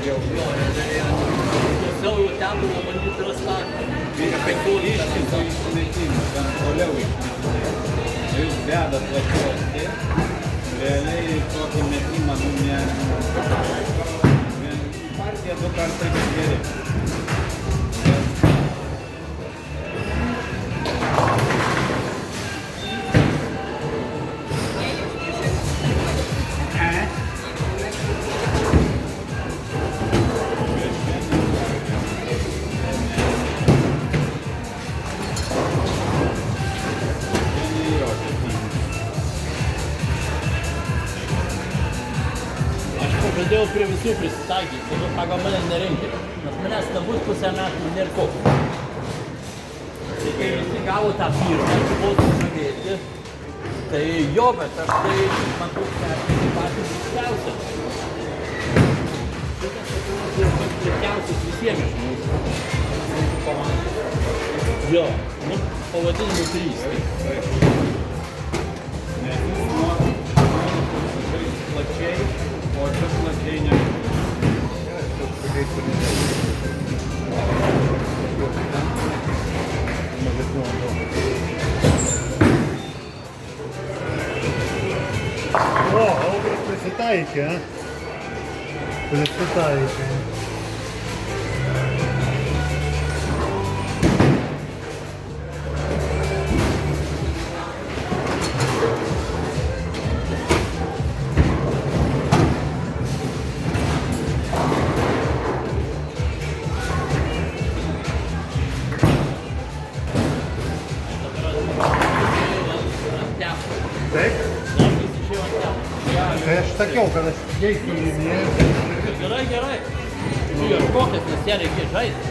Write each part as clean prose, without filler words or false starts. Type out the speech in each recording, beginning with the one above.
jau. Tiesiog jau ten buvo bandyti rastą. Vyka 15 išnaikinimas, ten toliau išnaikinimas. Jūs vedat plačios, realiai tokį metimą, partija 2 kartai geri. Pradėjau prie visų prisitaikyti, tada pagal mane nereikia, nes manęs nebus pusę metų nėra koks. Tai kai visi gavo tą pirmą, aš buvau sužavėti, tai jo, bet aš tai matau, kad tai patys didžiausia. Šitas sakymas yra pats didžiausias visiems iš mūsų komandos. Jo, nu, pavadinimu 3. Nes jūs norite plačiai, o čia plačiai ne. O, Augras prisitaikė, prisitaikė. Taip? Tai aš sakiau, kad aš keisiu liniją. Gerai, gerai. Tu ieškokit, nes ją reikia žaisti.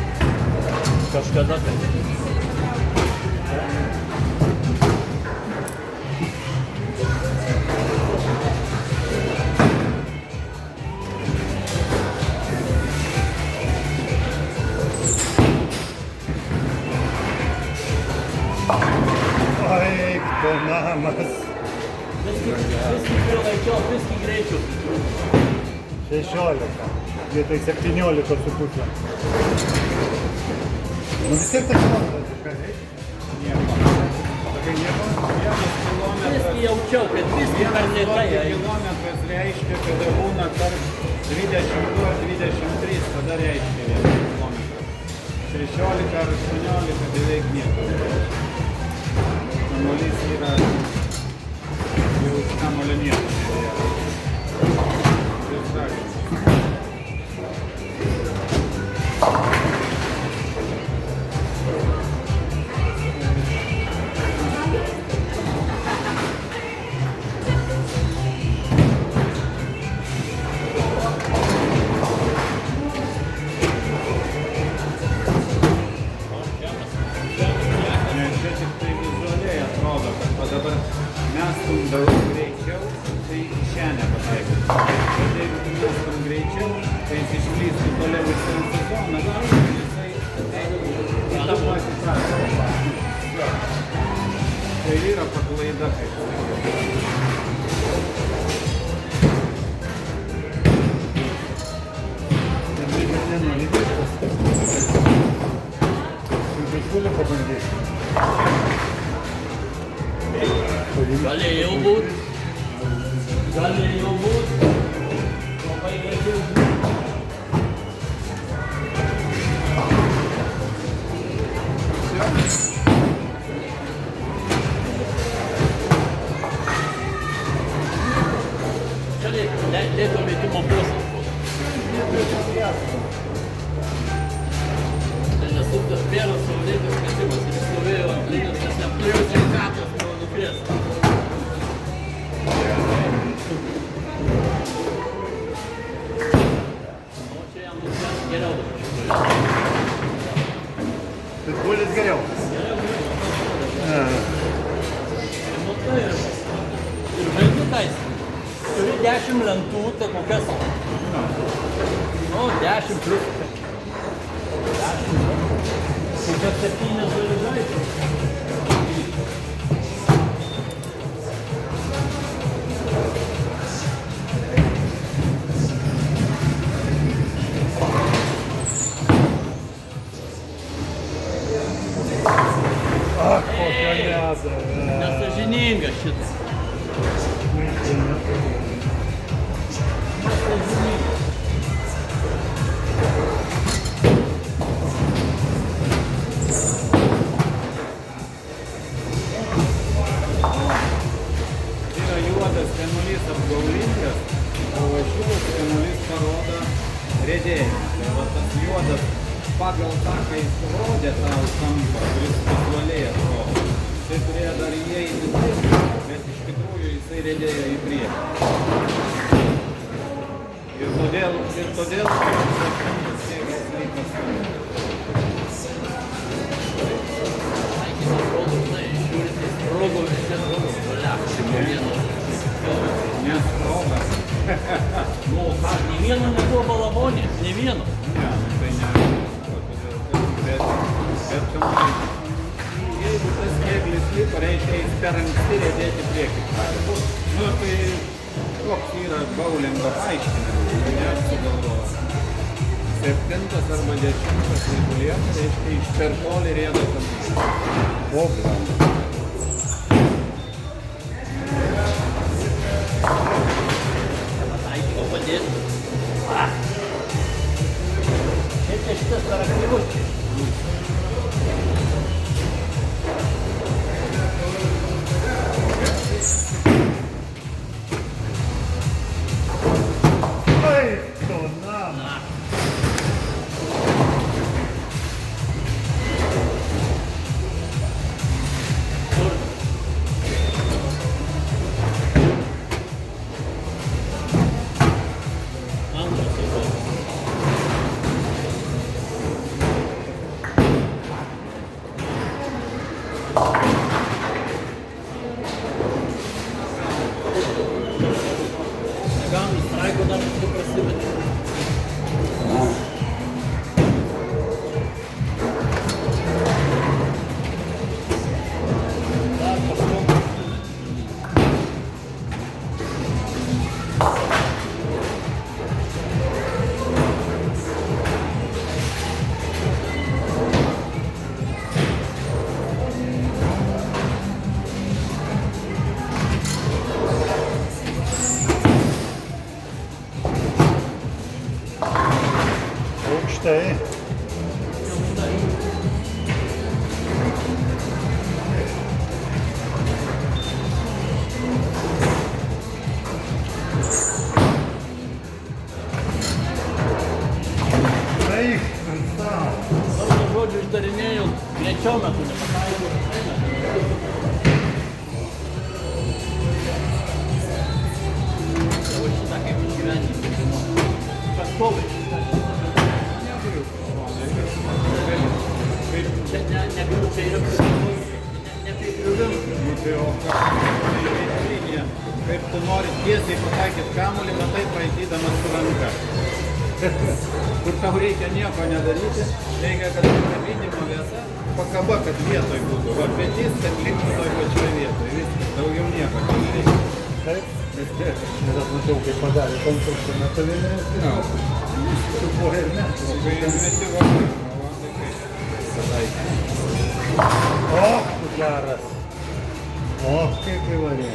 Kažkada tai. Ai, namas. Viskį prilaikiau, viskį greičiau. 16, vietoj 17,5. Nu vis tiek tai kilometras, ką reikia? Nieko. Sakai nieko? 1 kilometras. Viskį jaučiau, kad viskį per lėtai. 1 kilometras reiškia, kada būna tarp 22 ar 23, tada reiškia 1 kilometras. 16 ar 18 beveik nieko. Kamuolys yra jau kamuolio nieko. Taip sakant. Dabar mes daug greičiau, tai šią nepataikiu. Bet jeigu mes greičiau, tai jis išlystų toliau į sezoną, jisai į tą patį trasą. Tai yra paklaida, kaip pabandyti. Galėjau būt. Galėjau būt. Labai gražiau būt. Čia lėto metimo postas. Tai nesuptas pėras saulėtas metimas ir stovėjo ant linijos, nes neturėjo sveikatos nukrės. Pitbulis geriau. Ir žaidžiu tais. Turi 10 lentų, tai kokias? Nu, 10 plius. 10. Kokias 7 turi žaidžiu. parodo riedėjimą. Tai va tas juodas pagal tą, kai jis rodė tą kampą, kuris vizualiai atrodo. Tai turėjo dar įeiti taip, bet iš tikrųjų jisai riedėjo į priekį. Ir todėl septintas kėglis liko skambus. Nesproga. Nu, ką, nei vieno nebuvo balabonės, nei vieno. Ne, tai ne. Bet kamai, jeigu tas kėglis liko, reikia jis per anksti riedėti priekį. Nu, tai toks yra baulingo aiškinimas, ne aš sugalvoju. 7 arba 10 jeigu lieka, reiškia iš per toli rieda kamai. O, blam. Pataikyko padėti. Šiaip tai šitas per aktyvus čia. Ai, to nam. Na. Kur? Antras sezonas. Negauni straiko dar tik prasivedė. Dar kažkoks. Aukštai. Eik, tau. Daug žodžių išdarinėjau, greičiau metu nepataikau. Jau šitą kaip išgyventi. Pastoviai šitą. Čia negaliu, čia yra neprikriuvimas. Nu tai o ką? Tai linija. Kaip tu nori tiesiai pataikyti kamuolį, matai praeitydamas su ranka. Kur tau reikia nieko nedaryti, reikia, kad pakabinimo vieta, pakaba, kad vietoj būtų. Va, petys, kad liktų toj pačioj vietoj. Viskas, daugiau nieko nereikia. Taip. Nes aš mačiau, kaip padarė konkursą metalinės. Su porą ir metų. O kai meti vakarą, tai kaip pataikyti. O, geras. O, kaip įvarė.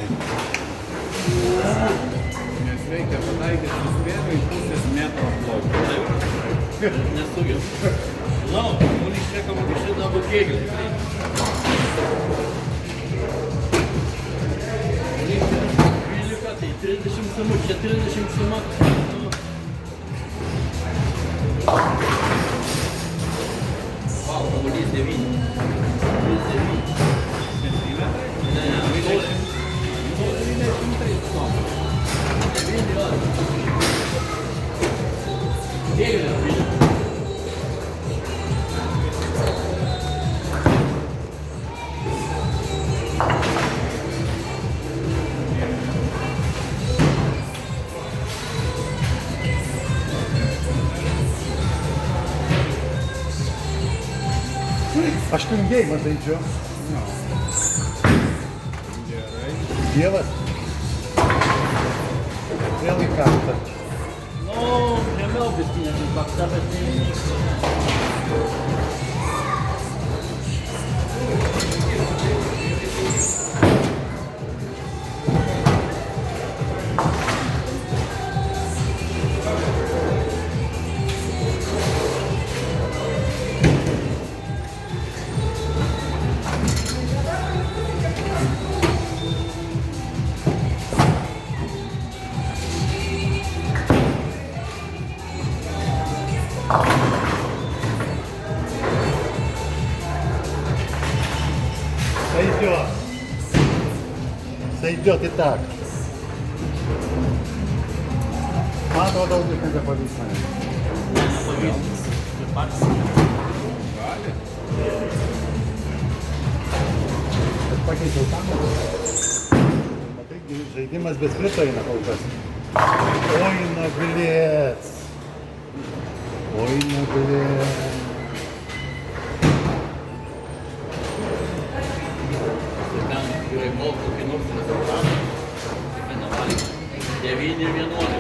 Nes reikia pataikyti suspėrų į pusės metro plotį. Nesugebu. Nu, он ще кому ще дабы кегли. 30 суму, 40 сума. Вау, kamuolys 9. Aš geimą žaidžiu. Gerai. Dievas. Vėl į kartą. Nu, žemiau biškinės bakta, bet ne. найдет и так. Man atrodo, audis nebepavyks manęs. Nepavyks. Ir pats. Gali. Aš pakeičiau kamerą. Matai, žaidimas be sprito eina kol kas. Oi, naglėts. Oi, naglėts. Ir ten gerai gol kokį nors rezultatą. Kiekvieną valgį. 9-11.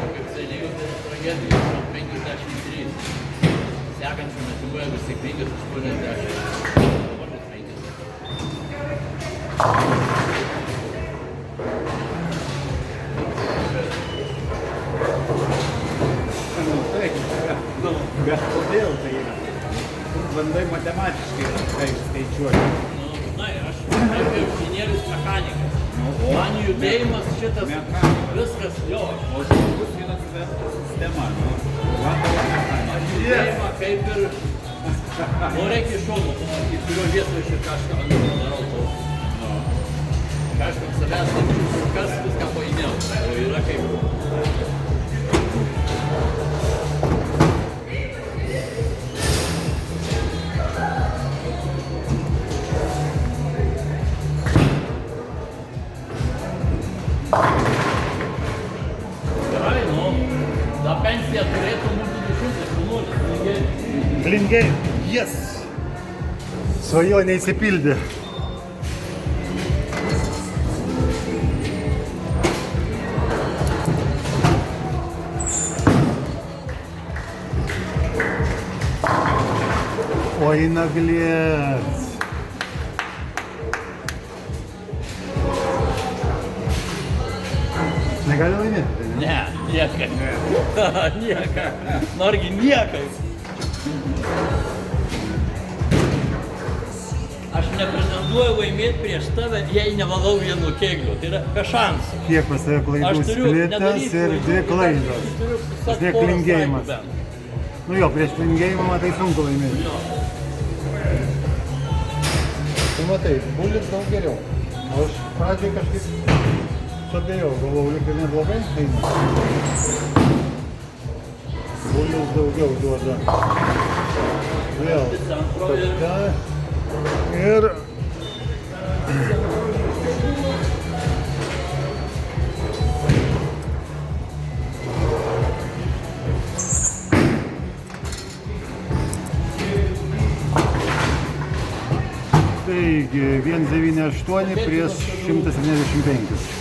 Kaip seniai tragedija. 53. Sekančių metų buvo vis tik 5-80. Dabar net 50. Nu, taip, bet kodėl tai yra? Tu bandai matematiškai taip skaičiuoti. Nu, na, aš kaip inžinierius mechanikas. O, Man judėjimas šitas mechanikas. viskas jo. O žmogus yra sistema, nu. Va, tavo mechanika. Judėjimą kaip ir... Nu, reikia iš šono pamatyti, kurio vietoje aš ir kažką darau to. Kažkam savęs taip, kas viską paėmėjau. O yra kaip... Gerai, nu, ta pensija turėtų būti 200 Blingei. Yes. Svajonė įsipildė. Oi, naglėts. Negali laimėti, tai ne? Ne, niekai. Niekai. Norgi niekai. Aš nepretenduoju laimėti prieš tave, jei nevalau vienu kėgliu. Tai yra be šansų. Kiek pas tave klaidų splitas ir 2 klaidos. Vis tiek klingėjimas. Nu jo, prieš klingėjimą matai sunku laimėti. Jo. Tu matai, bulis daug geriau. O aš pradžiai kažkaip suabėjau, galvojau, lyg ir neblogai eina. Bulis daugiau duoda. Vėl taška. Ir... Taigi, 198 prieš 175.